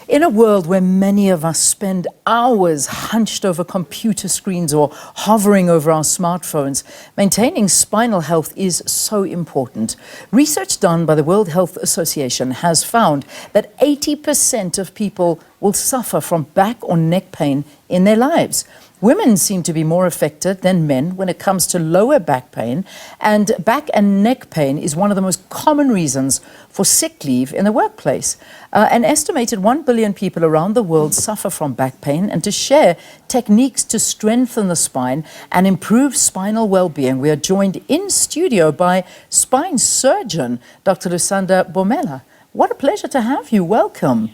In a world where many of us spend hours hunched over computer screens or hovering over our smartphones, maintaining spinal health is so important. Research done by the World Health Association has found that 80% of people will suffer from back or neck pain in their lives. Women seem to be more affected than men when it comes to lower back pain, and back and neck pain is one of the most common reasons for sick leave in the workplace. An estimated 1 billion people around the world suffer from back pain, and to share techniques to strengthen the spine and improve spinal well-being, we are joined in studio by spine surgeon Dr Lusanda Bomela. What a pleasure to have you. Welcome.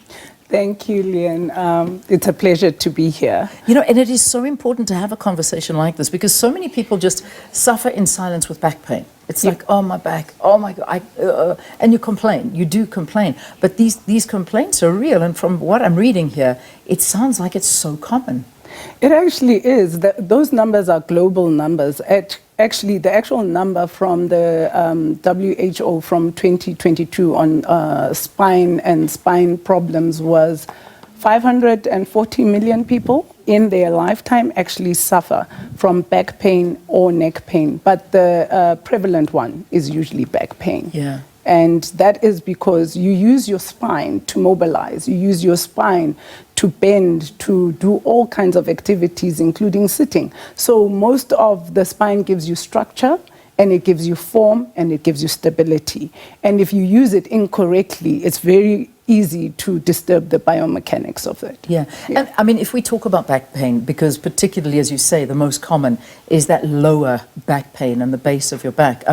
Thank you, Leon. It's a pleasure to be here. You know, and it is so important to have a conversation like this because so many people just suffer in silence with back pain. It's like, oh, my back, oh, my God, and you complain. You do complain. But these complaints are real, and from what I'm reading here, it sounds like it's so common. It actually is. Those numbers are global numbers. Actually, the actual number from the WHO from 2022 on spine and spine problems was 540 million people in their lifetime actually suffer from back pain or neck pain. But the prevalent one is usually back pain. Yeah. And that is because you use your spine to mobilize. You use your spine to bend, to do all kinds of activities, including sitting. So most of the spine gives you structure, and it gives you form, and it gives you stability. And if you use it incorrectly, it's very easy to disturb the biomechanics of it. Yeah. And I mean, if we talk about back pain, because particularly, as you say, the most common is that lower back pain and the base of your back.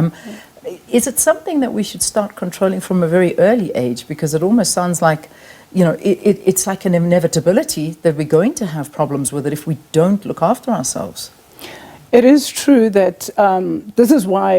Is it something that we should start controlling from a very early age? Because it almost sounds like, you know, it's like an inevitability that we're going to have problems with it if we don't look after ourselves. It is true that this is why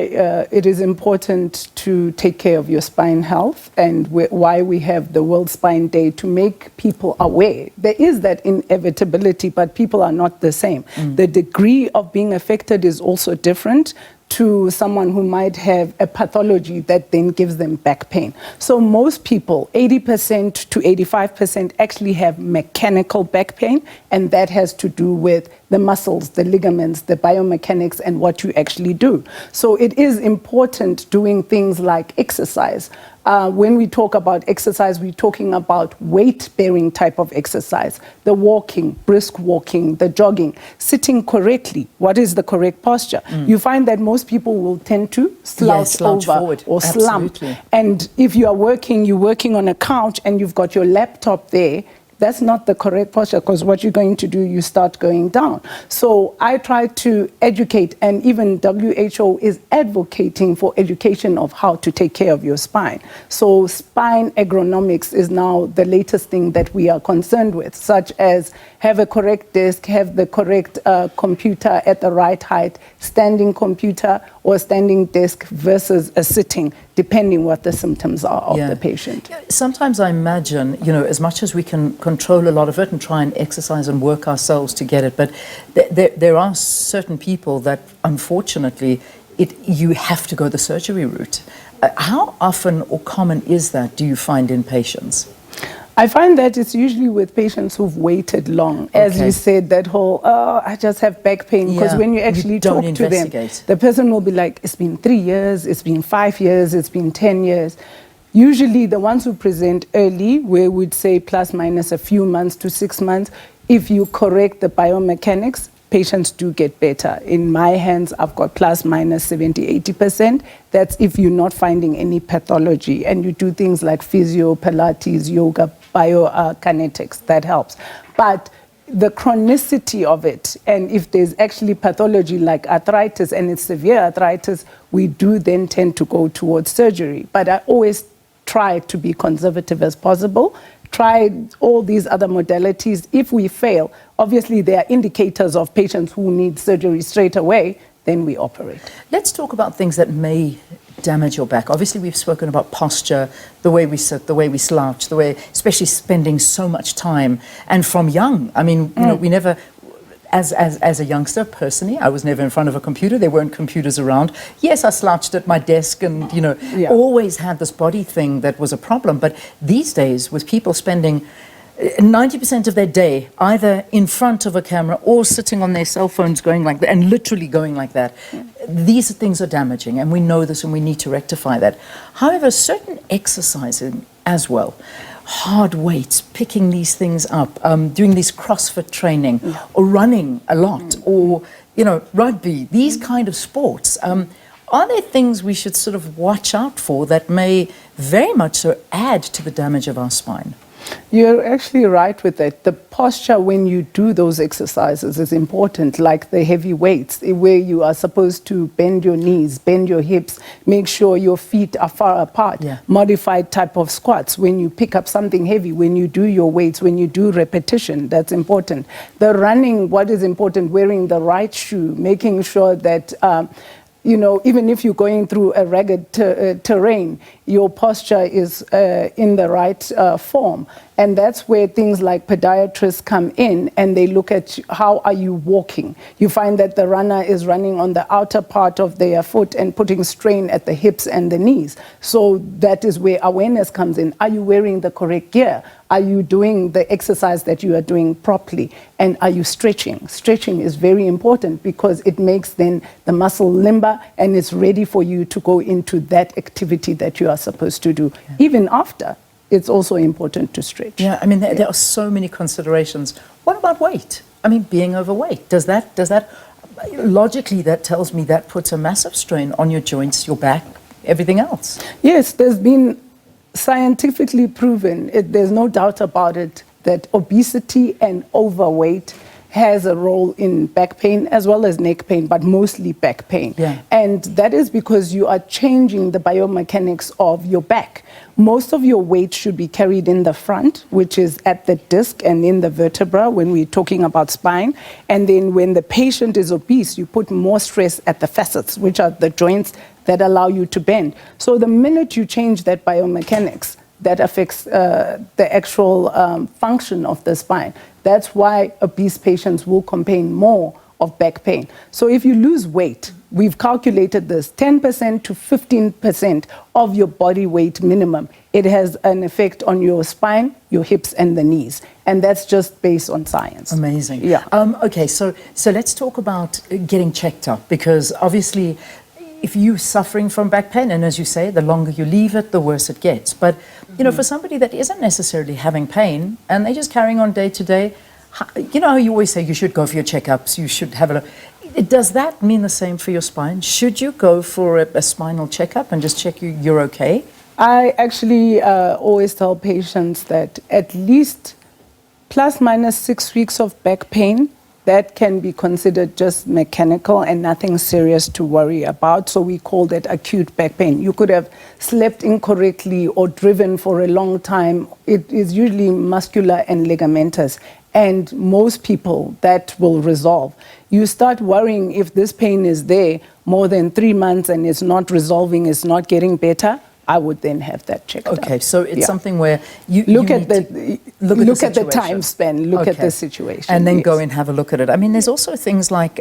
it is important to take care of your spine health, and why we have the World Spine Day, to make people aware. There is that inevitability, but people are not the same. The degree of being affected is also different to someone who might have a pathology that then gives them back pain. So most people, 80% to 85%, actually have mechanical back pain, and that has to do with the muscles, the ligaments, the biomechanics, and what you actually do. So it is important doing things like exercise. When we talk about exercise, we're talking about weight-bearing type of exercise, the walking, brisk walking, the jogging, sitting correctly. What is the correct posture? You find that most people will tend to slouch over forward, or slump. Absolutely. And if you are working, you're working on a couch and you've got your laptop there, that's not the correct posture, because what you're going to do, you start going down. So I try to educate, and even WHO is advocating for education of how to take care of your spine. So spine ergonomics is now the latest thing that we are concerned with, such as have a correct desk, have the correct computer at the right height, standing computer or standing desk versus a sitting, depending what the symptoms are of the patient. Sometimes I imagine, you know, as much as we can control a lot of it and try and exercise and work ourselves to get it, but there are certain people that, unfortunately, you have to go the surgery route. How often or common is that, do you find, in patients? I find that it's usually with patients who've waited long. As you said, that whole, oh, I just have back pain. Because when you actually talk to them, the person will be like, it's been 3 years, it's been 5 years, it's been 10 years. Usually the ones who present early, we would say plus minus a few months to 6 months, if you correct the biomechanics, patients do get better. In my hands, I've got plus minus 70, 80%. That's if you're not finding any pathology and you do things like physio, Pilates, yoga, biokinetics, that helps. But the chronicity of it, and if there's actually pathology like arthritis, and it's severe arthritis, we do then tend to go towards surgery. But I always try to be conservative as possible. Try all these other modalities. If we fail, obviously there are indicators of patients who need surgery straight away, then we operate. Let's talk about things that may damage your back. Obviously, we've spoken about posture, the way we sit, the way we slouch, the way, especially spending so much time. And from young, I mean, you know, we never, as a youngster, personally, I was never in front of a computer. There weren't computers around. Yes, I slouched at my desk and, you know, always had this body thing that was a problem. But these days, with people spending 90% of their day, either in front of a camera or sitting on their cell phones going like that, and literally going like that. These things are damaging, and we know this, and we need to rectify that. However, certain exercising as well, hard weights, picking these things up, doing this CrossFit training, or running a lot, or, you know, rugby, these kind of sports. Are there things we should sort of watch out for that may very much so add to the damage of our spine? You're actually right with that. The posture when you do those exercises is important, like the heavy weights, where you are supposed to bend your knees, bend your hips, make sure your feet are far apart. Modified type of squats, when you pick up something heavy, when you do your weights, when you do repetition, that's important. The running, what is important, wearing the right shoe, making sure that you know, even if you're going through a rugged terrain, your posture is in the right form. And that's where things like podiatrists come in, and they look at how are you walking. You find that the runner is running on the outer part of their foot and putting strain at the hips and the knees. So that is where awareness comes in. Are you wearing the correct gear? Are you doing the exercise that you are doing properly? And are you stretching? Stretching is very important because it makes then the muscle limber and it's ready for you to go into that activity that you are supposed to do. Even after, it's also important to stretch. Yeah, I mean, there are so many considerations. What about weight? I mean, being overweight, does that, logically that tells me that puts a massive strain on your joints, your back, everything else? Yes, there's been scientifically proven, there's no doubt about it, that obesity and overweight has a role in back pain as well as neck pain, but mostly back pain. And that is because you are changing the biomechanics of your back. Most of your weight should be carried in the front, which is at the disc and in the vertebra when we're talking about spine. And then when the patient is obese, you put more stress at the facets, which are the joints that allow you to bend. So the minute you change that biomechanics, that affects the actual function of the spine. That's why obese patients will complain more of back pain. So if you lose weight, we've calculated this, 10% to 15% of your body weight minimum, it has an effect on your spine, your hips, and the knees. And that's just based on science. Amazing. Yeah. Okay, so let's talk about getting checked up, because obviously if you're suffering from back pain, and as you say, the longer you leave it, the worse it gets. But, you know, for somebody that isn't necessarily having pain and they're just carrying on day to day, you know, you always say you should go for your checkups, you should have a look. Does that mean the same for your spine? Should you go for a spinal checkup and just check you're okay? I actually always tell patients that at least plus minus 6 weeks of back pain, that can be considered just mechanical and nothing serious to worry about. So we call that acute back pain. You could have slept incorrectly or driven for a long time. It is usually muscular and ligamentous. And most people, that will resolve. You start worrying if this pain is there more than 3 months and it's not resolving, it's not getting better, I would then have that checked out. Okay, so it's something where you look at the time span, look at the situation. And then go and have a look at it. I mean, there's also things like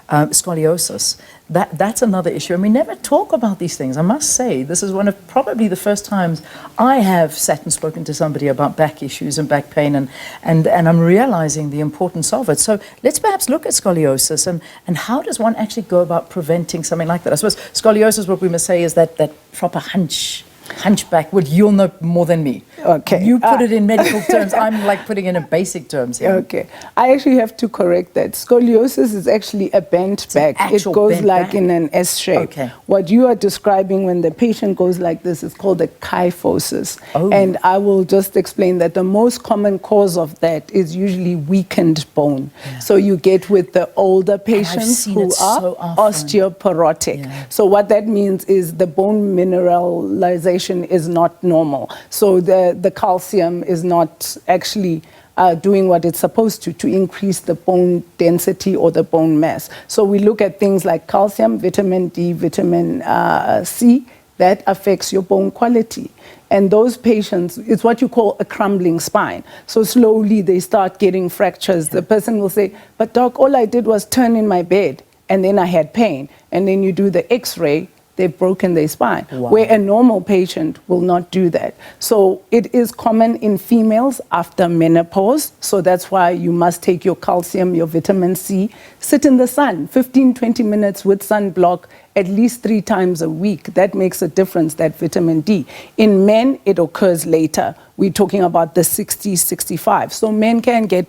scoliosis. That's another issue. And we never talk about these things. I must say, this is one of probably the first times I have sat and spoken to somebody about back issues and back pain, and I'm realizing the importance of it. So let's perhaps look at scoliosis and how does one actually go about preventing something like that? I suppose scoliosis, what we must say, is that proper hunchback. Well, you'll know more than me. Okay. You put it in medical terms. I'm like putting it in basic terms here. Okay. I actually have to correct that. Scoliosis is actually a bent back. It goes like in an S shape. Okay. What you are describing when the patient goes like this is called a kyphosis. Oh. And I will just explain that the most common cause of that is usually weakened bone. Yeah. So you get with the older patients who are osteoporotic. Yeah. So what that means is the bone mineralization is not normal. So the calcium is not actually doing what it's supposed to increase the bone density or the bone mass. So we look at things like calcium, vitamin D, vitamin C, that affects your bone quality. And those patients, it's what you call a crumbling spine. So slowly they start getting fractures. The person will say, but doc, all I did was turn in my bed and then I had pain. And then you do the x-ray they've broken their spine, Wow. where a normal patient will not do that. So it is common in females after menopause. So that's why you must take your calcium, your vitamin C, sit in the sun, 15, 20 minutes with sunblock at least 3 times a week. That makes a difference, that vitamin D. In men, it occurs later. We're talking about the 60, 65. So men can get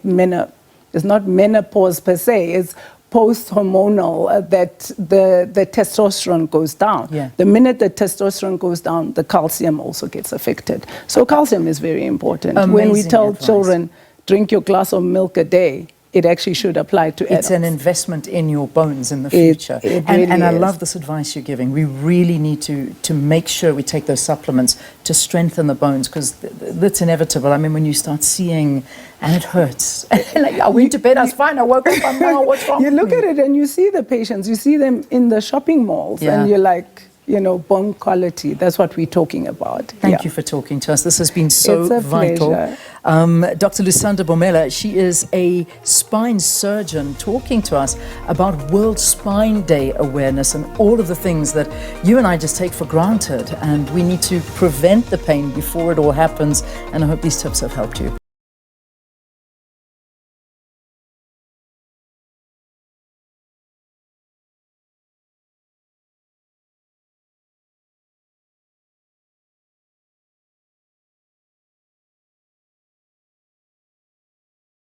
it's not menopause per se, it's post-hormonal that the testosterone goes down. Yeah. The minute the testosterone goes down, the calcium also gets affected. So calcium is very important. Amazing when we tell advice. children, drink your glass of milk a day, it actually should apply to adults. It's an investment in your bones in the future. It really and I is. love this advice you're giving. We really need to make sure we take those supplements to strengthen the bones, because that's inevitable. I mean, when you start seeing, and it hurts. Like, I went to bed, I was fine, I woke up, I'm now, what's wrong You with look me? at it and you see the patients, you see them in the shopping malls, Yeah. and you're like, you know, bone quality. That's what we're talking about. Thank you for talking to us. This has been so It's a vital. pleasure. Dr. Lusanda Bomela, she is a spine surgeon talking to us about World Spine Day awareness and all of the things that you and I just take for granted. And we need to prevent the pain before it all happens. And I hope these tips have helped you.